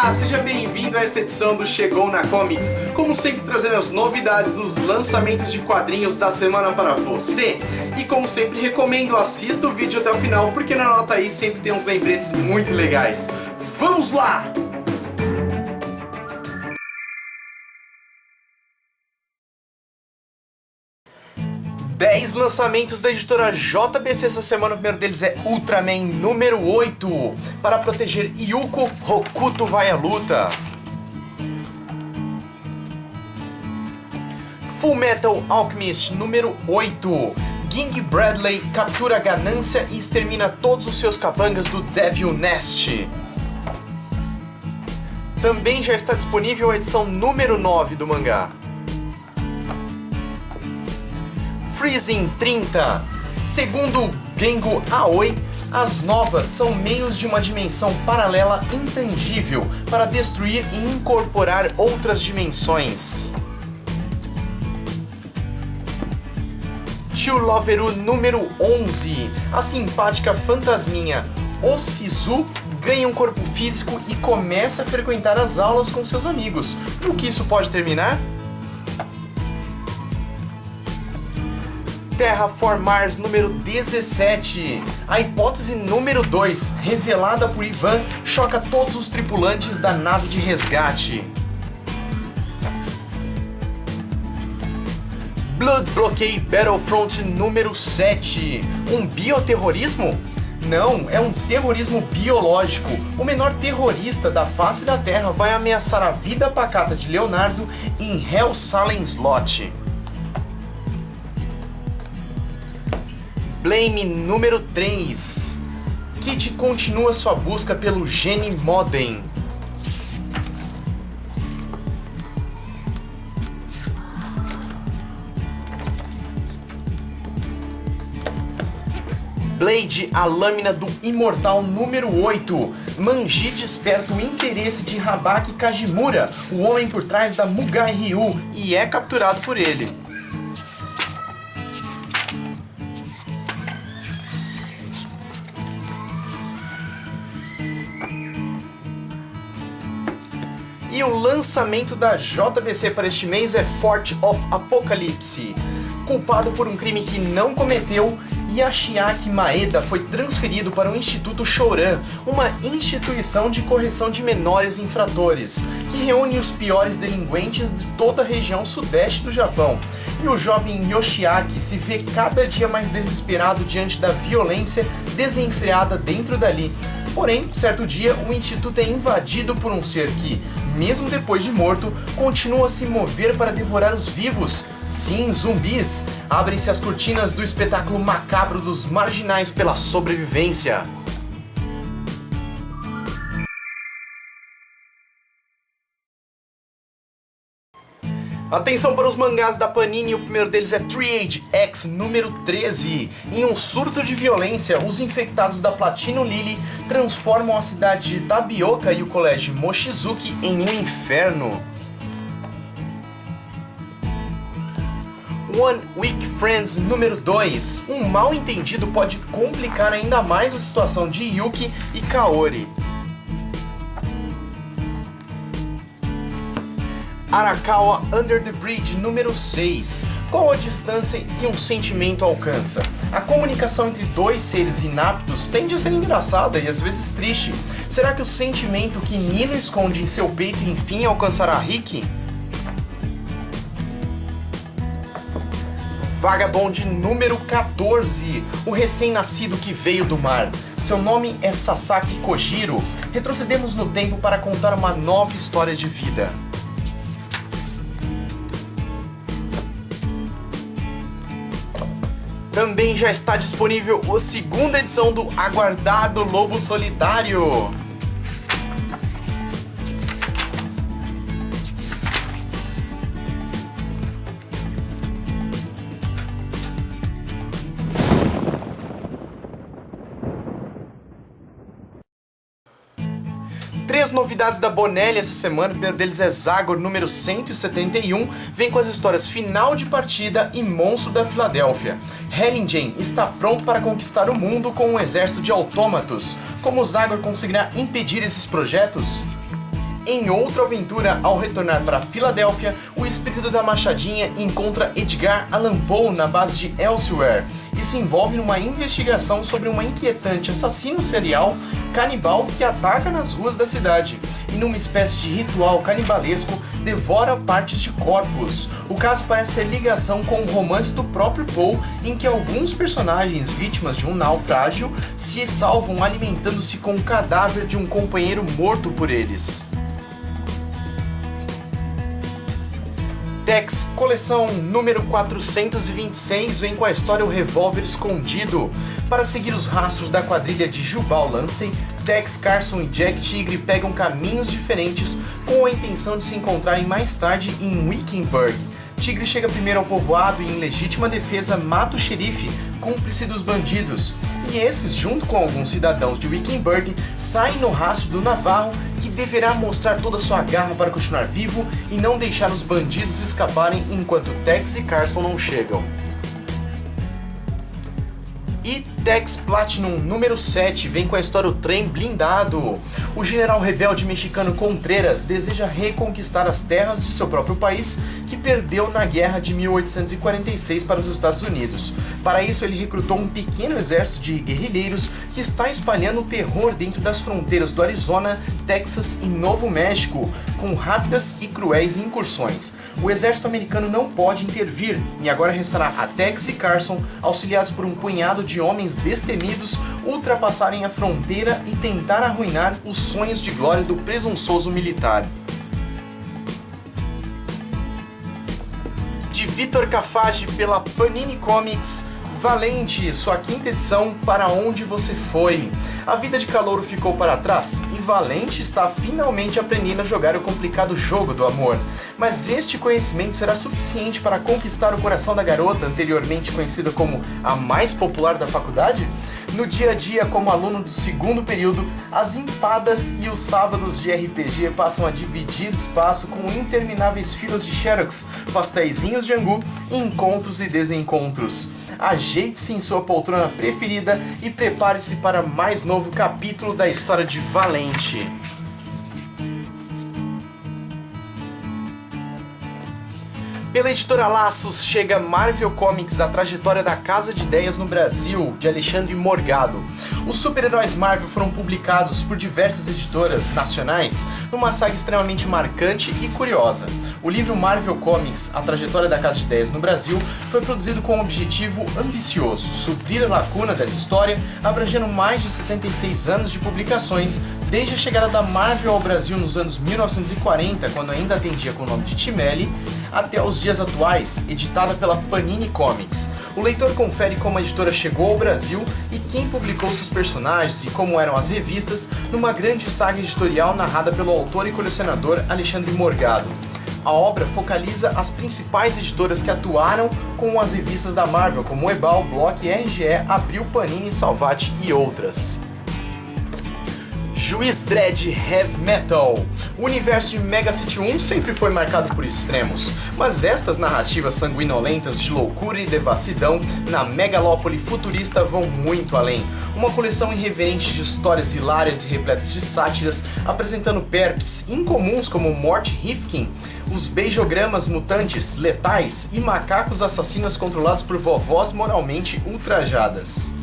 Olá, seja bem-vindo a esta edição do Chegou na Comics, como sempre trazendo as novidades dos lançamentos de quadrinhos da semana para você. E como sempre recomendo, assista o vídeo até o final, porque na nota aí sempre tem uns lembretes muito legais. Vamos lá! Dez lançamentos da editora JBC essa semana. O primeiro deles é Ultraman número 8. Para proteger Yuko, Hokuto vai à luta. Full Metal Alchemist número 8. Ging Bradley captura a ganância e extermina todos os seus capangas do Devil Nest. Também já está disponível a edição número 9 do mangá. Freezing 30. Segundo Gengo Aoi, as novas são meios de uma dimensão paralela intangível para destruir e incorporar outras dimensões. Tio Loveru número 11. A simpática fantasminha Osizu ganha um corpo físico e começa a frequentar as aulas com seus amigos. No que isso pode terminar? Terraform Mars número 17. A hipótese número 2, revelada por Ivan, choca todos os tripulantes da nave de resgate. Blood Blockade Battlefront número 7. Um bioterrorismo? Não, é um terrorismo biológico. O menor terrorista da face da Terra vai ameaçar a vida pacata de Leonardo em Hell Silent Slot. Blame número 3. Kit continua sua busca pelo gene Modem. Blade, a lâmina do Imortal número 8. Manji desperta o interesse de Habaki Kajimura, o homem por trás da Mugai Ryu, e é capturado por ele. E o lançamento da JBC para este mês é Fort of Apocalypse. Culpado por um crime que não cometeu, Yoshiaki Maeda foi transferido para o Instituto Shoran, uma instituição de correção de menores infratores, que reúne os piores delinquentes de toda a região sudeste do Japão. E o jovem Yoshiaki se vê cada dia mais desesperado diante da violência desenfreada dentro dali. Porém, certo dia, o instituto é invadido por um ser que, mesmo depois de morto, continua a se mover para devorar os vivos. Sim, zumbis! Abrem-se as cortinas do espetáculo macabro dos marginais pela sobrevivência. Atenção para os mangás da Panini, o primeiro deles é Triade X número 13. Em um surto de violência, os infectados da Platinum Lily transformam a cidade de Tabioka e o colégio Mochizuki em um inferno. One Week Friends número 2. Um mal entendido pode complicar ainda mais a situação de Yuki e Kaori. Arakawa Under the Bridge número 6. Qual a distância que um sentimento alcança? A comunicação entre dois seres inaptos tende a ser engraçada e às vezes triste. Será que o sentimento que Nino esconde em seu peito enfim alcançará Riki? Vagabond número 14. O recém-nascido que veio do mar. Seu nome é Sasaki Kojiro. Retrocedemos no tempo para contar uma nova história de vida. Também já está disponível a segunda edição do aguardado Lobo Solitário. Três novidades da Bonelli essa semana. O primeiro deles é Zagor número 171, vem com as histórias Final de Partida e Monstro da Filadélfia. Hellingen está pronto para conquistar o mundo com um exército de autômatos. Como Zagor conseguirá impedir esses projetos? Em outra aventura, ao retornar para Filadélfia, o espírito da Machadinha encontra Edgar Allan Poe na base de Elsewhere e se envolve numa investigação sobre uma inquietante assassino serial canibal que ataca nas ruas da cidade e, numa espécie de ritual canibalesco, devora partes de corpos. O caso parece ter ligação com o romance do próprio Poe, em que alguns personagens vítimas de um naufrágio se salvam alimentando-se com o cadáver de um companheiro morto por eles. Tex, coleção número 426, vem com a história O Revólver Escondido. Para seguir os rastros da quadrilha de Jubal Lancey, Tex, Carson e Jack Tigre pegam caminhos diferentes com a intenção de se encontrarem mais tarde em Wickenburg. Tigre chega primeiro ao povoado e, em legítima defesa, mata o xerife, cúmplice dos bandidos. E esses, junto com alguns cidadãos de Wickenburg, saem no rastro do Navarro, que deverá mostrar toda a sua garra para continuar vivo e não deixar os bandidos escaparem enquanto Tex e Carson não chegam. E Tex Platinum número 7 vem com a história O Trem Blindado. O general rebelde mexicano Contreras deseja reconquistar as terras de seu próprio país, que perdeu na guerra de 1846 para os Estados Unidos. Para isso, ele recrutou um pequeno exército de guerrilheiros que está espalhando o terror dentro das fronteiras do Arizona, Texas e Novo México, com rápidas e cruéis incursões. O exército americano não pode intervir, e agora restará a Tex e Carson, auxiliados por um punhado de homens destemidos, ultrapassarem a fronteira e tentar arruinar os sonhos de glória do presunçoso militar. De Vitor Cafage pela Panini Comics, Valente, sua quinta edição, Para Onde Você Foi. A vida de calouro ficou para trás e Valente está finalmente aprendendo a jogar o complicado jogo do amor. Mas este conhecimento será suficiente para conquistar o coração da garota, anteriormente conhecida como a mais popular da faculdade? No dia a dia, como aluno do segundo período, as empadas e os sábados de RPG passam a dividir espaço com intermináveis filas de xerox, pasteizinhos de angu, encontros e desencontros. Ajeite-se em sua poltrona preferida e prepare-se para mais novo capítulo da história de Valente. Pela editora Laços chega Marvel Comics, a trajetória da Casa de Ideias no Brasil, de Alexandre Morgado. Os super-heróis Marvel foram publicados por diversas editoras nacionais numa saga extremamente marcante e curiosa. O livro Marvel Comics, a trajetória da Casa de Ideias no Brasil, foi produzido com um objetivo ambicioso: suprir a lacuna dessa história, abrangendo mais de 76 anos de publicações, desde a chegada da Marvel ao Brasil nos anos 1940, quando ainda atendia com o nome de Timely, até os dias atuais, editada pela Panini Comics. O leitor confere como a editora chegou ao Brasil e quem publicou seus personagens e como eram as revistas, numa grande saga editorial narrada pelo autor e colecionador Alexandre Morgado. A obra focaliza as principais editoras que atuaram com as revistas da Marvel, como Ebal, Block, RGE, Abril, Panini, Salvat e outras. Juiz Dredd Heavy Metal. O universo de Mega City 1 sempre foi marcado por extremos, mas estas narrativas sanguinolentas de loucura e devassidão na megalópole futurista vão muito além. Uma coleção irreverente de histórias hilárias e repletas de sátiras, apresentando perps incomuns como Mort Rifkin, os beijogramas mutantes letais e macacos assassinos controlados por vovós moralmente ultrajadas.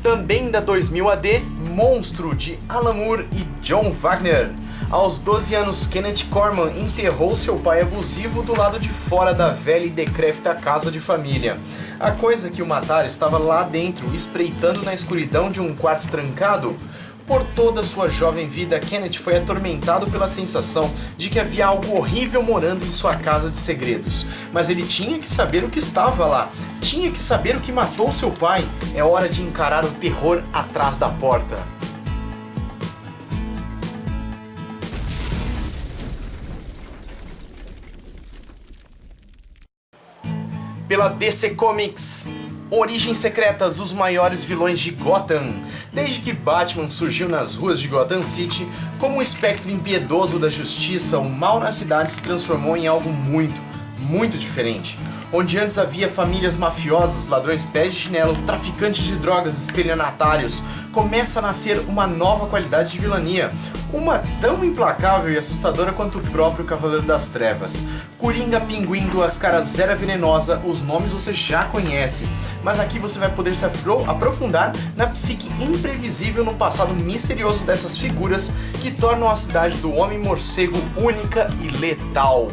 Também da 2000 AD, Monstro, de Alan Moore e John Wagner. Aos 12 anos, Kenneth Corman enterrou seu pai abusivo do lado de fora da velha e decrépita casa de família. A coisa que o matara estava lá dentro, espreitando na escuridão de um quarto trancado. Por toda sua jovem vida, Kenneth foi atormentado pela sensação de que havia algo horrível morando em sua casa de segredos. Mas ele tinha que saber o que estava lá. Tinha que saber o que matou seu pai. É hora de encarar o terror atrás da porta. Pela DC Comics, Origens Secretas, os maiores vilões de Gotham. Desde que Batman surgiu nas ruas de Gotham City, como um espectro impiedoso da justiça, o mal na cidade se transformou em algo muito diferente. Onde antes havia famílias mafiosas, ladrões pés de chinelo, traficantes de drogas, estelionatários, começa a nascer uma nova qualidade de vilania, uma tão implacável e assustadora quanto o próprio Cavaleiro das Trevas. Coringa, Pinguim, Duas Caras, Zera Venenosa, os nomes você já conhece, mas aqui você vai poder se aprofundar na psique imprevisível no passado misterioso dessas figuras que tornam a cidade do Homem-Morcego única e letal.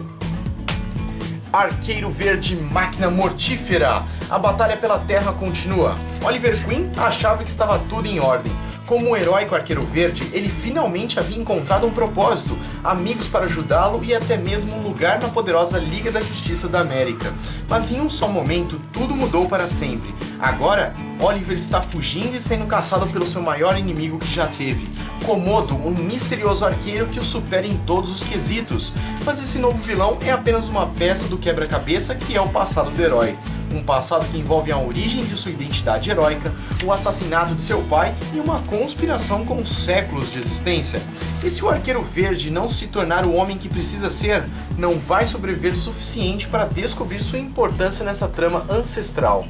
Arqueiro Verde, Máquina Mortífera. A batalha pela Terra continua. Oliver Queen achava que estava tudo em ordem. Como um heróico Arqueiro Verde, ele finalmente havia encontrado um propósito, amigos para ajudá-lo e até mesmo um lugar na poderosa Liga da Justiça da América. Mas em um só momento, tudo mudou para sempre. Agora, Oliver está fugindo e sendo caçado pelo seu maior inimigo que já teve, Komodo, um misterioso arqueiro que o supera em todos os quesitos. Mas esse novo vilão é apenas uma peça do quebra-cabeça que é o passado do herói. Um passado que envolve a origem de sua identidade heróica, o assassinato de seu pai e uma conspiração com séculos de existência. E se o Arqueiro Verde não se tornar o homem que precisa ser, não vai sobreviver suficiente para descobrir sua importância nessa trama ancestral.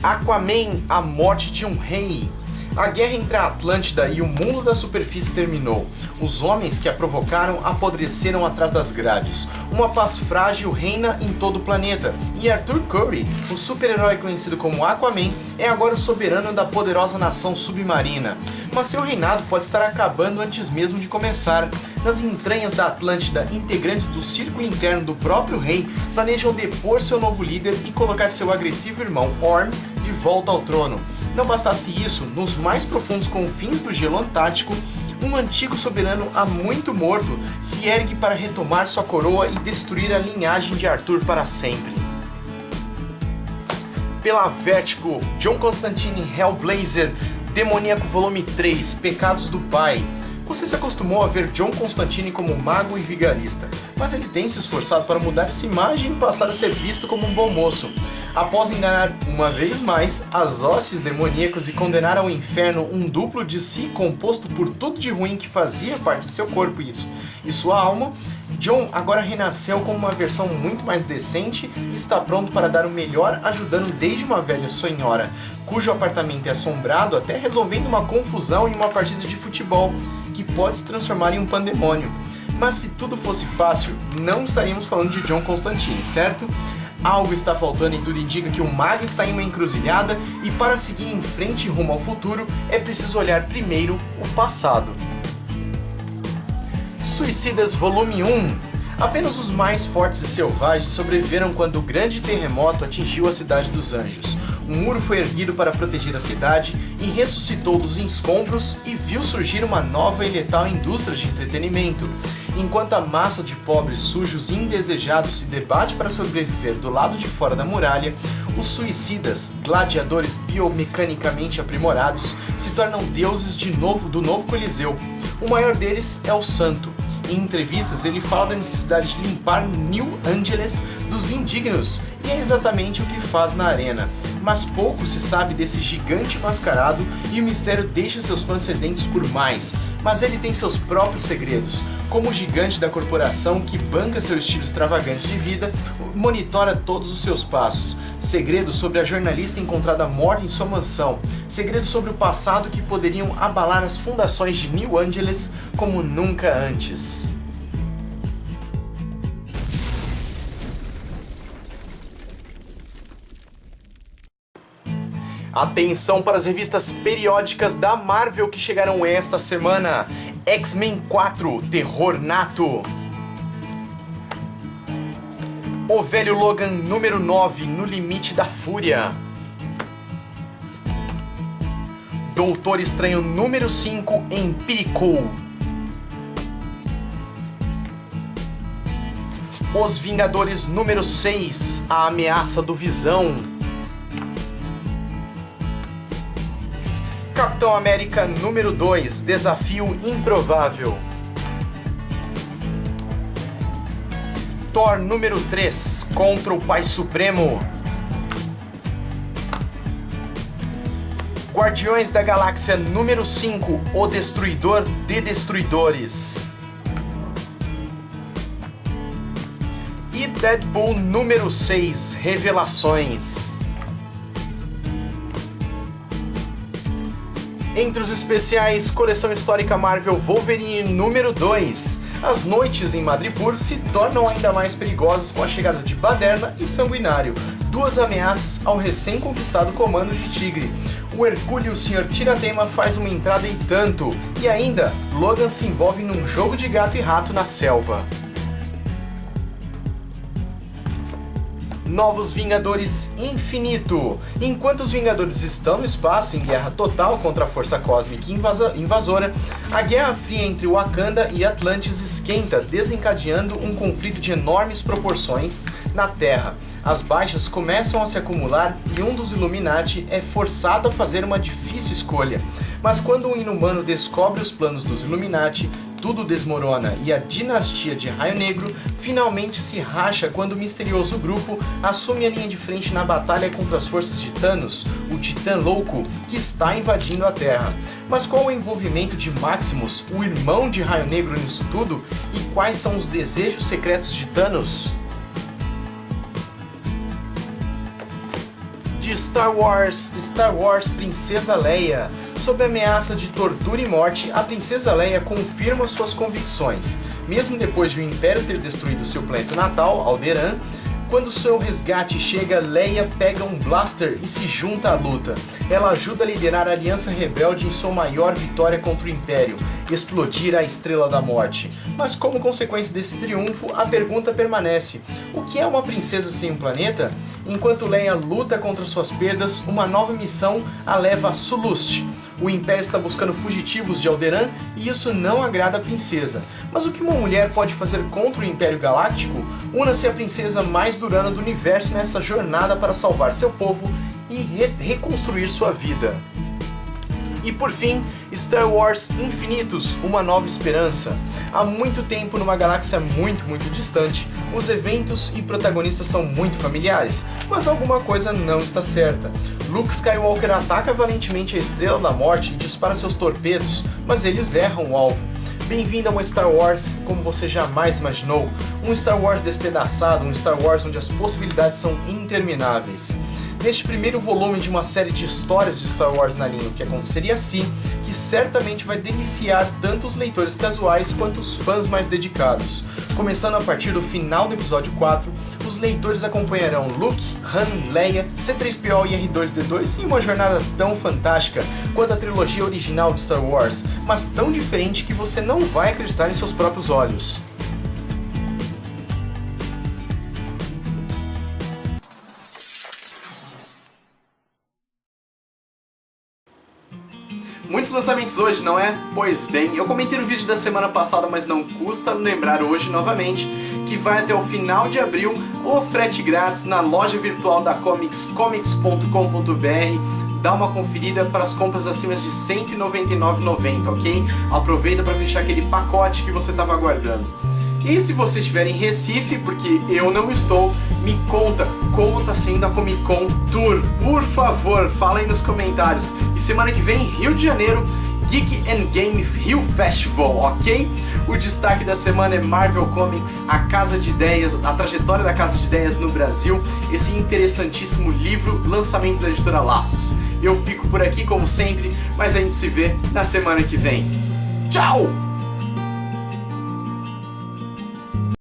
Aquaman, a morte de um rei. A guerra entre a Atlântida e o mundo da superfície terminou. Os homens que a provocaram apodreceram atrás das grades. Uma paz frágil reina em todo o planeta. E Arthur Curry, o super-herói conhecido como Aquaman, é agora o soberano da poderosa nação submarina. Mas seu reinado pode estar acabando antes mesmo de começar. Nas entranhas da Atlântida, integrantes do círculo interno do próprio rei planejam depor seu novo líder e colocar seu agressivo irmão Orm de volta ao trono. Não bastasse isso, nos mais profundos confins do gelo antártico, um antigo soberano há muito morto se ergue para retomar sua coroa e destruir a linhagem de Arthur para sempre. Pela Vertigo, John Constantine Hellblazer, Demoníaco Volume 3, Pecados do Pai. Você se acostumou a ver John Constantine como mago e vigarista, mas ele tem se esforçado para mudar essa imagem e passar a ser visto como um bom moço. Após enganar uma vez mais as hostes demoníacas e condenar ao inferno um duplo de si composto por tudo de ruim que fazia parte do seu corpo e sua alma, John agora renasceu com uma versão muito mais decente e está pronto para dar o melhor, ajudando desde uma velha senhora, cujo apartamento é assombrado, até resolvendo uma confusão em uma partida de futebol, que pode se transformar em um pandemônio. Mas se tudo fosse fácil, não estaríamos falando de John Constantine, certo? Algo está faltando e tudo indica que o mago está em uma encruzilhada e para seguir em frente rumo ao futuro, é preciso olhar primeiro o passado. Suicidas Volume 1. Apenas os mais fortes e selvagens sobreviveram quando o grande terremoto atingiu a Cidade dos Anjos. Um muro foi erguido para proteger a cidade e ressuscitou dos escombros e viu surgir uma nova e letal indústria de entretenimento. Enquanto a massa de pobres, sujos e indesejados se debate para sobreviver do lado de fora da muralha, os suicidas, gladiadores biomecanicamente aprimorados, se tornam deuses do novo Coliseu. O maior deles é o Santo. Em entrevistas, ele fala da necessidade de limpar New Angeles dos indignos, e é exatamente o que faz na arena. Mas pouco se sabe desse gigante mascarado e o mistério deixa seus fãs sedentos por mais. Mas ele tem seus próprios segredos, como o gigante da corporação que banca seu estilo extravagante de vida, monitora todos os seus passos. Segredos sobre a jornalista encontrada morta em sua mansão. Segredos sobre o passado que poderiam abalar as fundações de New Angeles como nunca antes. Atenção para as revistas periódicas da Marvel que chegaram esta semana. X-Men 4, Terror Nato. O Velho Logan número 9, No Limite da Fúria. Doutor Estranho número 5, Empiricou. Os Vingadores número 6, A Ameaça do Visão. Capitão América número 2, Desafio Improvável. Thor número 3, Contra o Pai Supremo. Guardiões da Galáxia número 5, O Destruidor de Destruidores. E Deadpool número 6, Revelações. Entre os especiais, Coleção Histórica Marvel Wolverine número 2. As noites em Madripoor se tornam ainda mais perigosas com a chegada de Baderna e Sanguinário, duas ameaças ao recém-conquistado Comando de Tigre. O Hercule e o Sr. Tiratema faz uma entrada e tanto, e ainda, Logan se envolve num jogo de gato e rato na selva. Novos Vingadores Infinito. Enquanto os Vingadores estão no espaço em guerra total contra a força cósmica invasora, a Guerra Fria entre Wakanda e Atlantis esquenta, desencadeando um conflito de enormes proporções na Terra. As baixas começam a se acumular e um dos Illuminati é forçado a fazer uma difícil escolha. Mas quando um inumano descobre os planos dos Illuminati, tudo desmorona e a dinastia de Raio Negro finalmente se racha quando o misterioso grupo assume a linha de frente na batalha contra as forças de Thanos, o Titã Louco, que está invadindo a Terra. Mas qual o envolvimento de Maximus, o irmão de Raio Negro, nisso tudo? E quais são os desejos secretos de Thanos? De Star Wars Princesa Leia. Sob ameaça de tortura e morte, a Princesa Leia confirma suas convicções. Mesmo depois de o Império ter destruído seu planeta natal, Alderaan, quando seu resgate chega, Leia pega um blaster e se junta à luta. Ela ajuda a liderar a Aliança Rebelde em sua maior vitória contra o Império, explodir a Estrela da Morte. Mas como consequência desse triunfo, a pergunta permanece: o que é uma princesa sem um planeta? Enquanto Leia luta contra suas perdas, uma nova missão a leva a Sullust. O Império está buscando fugitivos de Alderaan e isso não agrada a princesa. Mas o que uma mulher pode fazer contra o Império Galáctico? Una-se à princesa mais durana do universo nessa jornada para salvar seu povo e reconstruir sua vida. E por fim, Star Wars Infinitos, Uma Nova Esperança. Há muito tempo, numa galáxia muito distante, os eventos e protagonistas são muito familiares, mas alguma coisa não está certa. Luke Skywalker ataca valentemente a Estrela da Morte e dispara seus torpedos, mas eles erram o alvo. Bem-vindo a um Star Wars como você jamais imaginou, um Star Wars despedaçado, um Star Wars onde as possibilidades são intermináveis. Neste primeiro volume de uma série de histórias de Star Wars na linha O Que Aconteceria Se, que certamente vai deliciar tanto os leitores casuais quanto os fãs mais dedicados. Começando a partir do final do episódio 4, os leitores acompanharão Luke, Han, Leia, C-3PO e R2-D2 em uma jornada tão fantástica quanto a trilogia original de Star Wars, mas tão diferente que você não vai acreditar em seus próprios olhos. Muitos lançamentos hoje, não é? Pois bem, eu comentei no vídeo da semana passada, mas não custa lembrar hoje novamente, que vai até o final de abril o frete grátis na loja virtual da Comics, comics.com.br. Dá uma conferida para as compras acima de R$ 199,90, ok? Aproveita para fechar aquele pacote que você estava aguardando. E se você estiver em Recife, porque eu não estou, me conta como está sendo a Comic Con Tour. Por favor, fala aí nos comentários. E semana que vem, Rio de Janeiro, Geek and Game Rio Festival, ok? O destaque da semana é Marvel Comics, a Casa de Ideias, a trajetória da Casa de Ideias no Brasil, esse interessantíssimo livro, lançamento da editora Laços. Eu fico por aqui como sempre, mas a gente se vê na semana que vem. Tchau!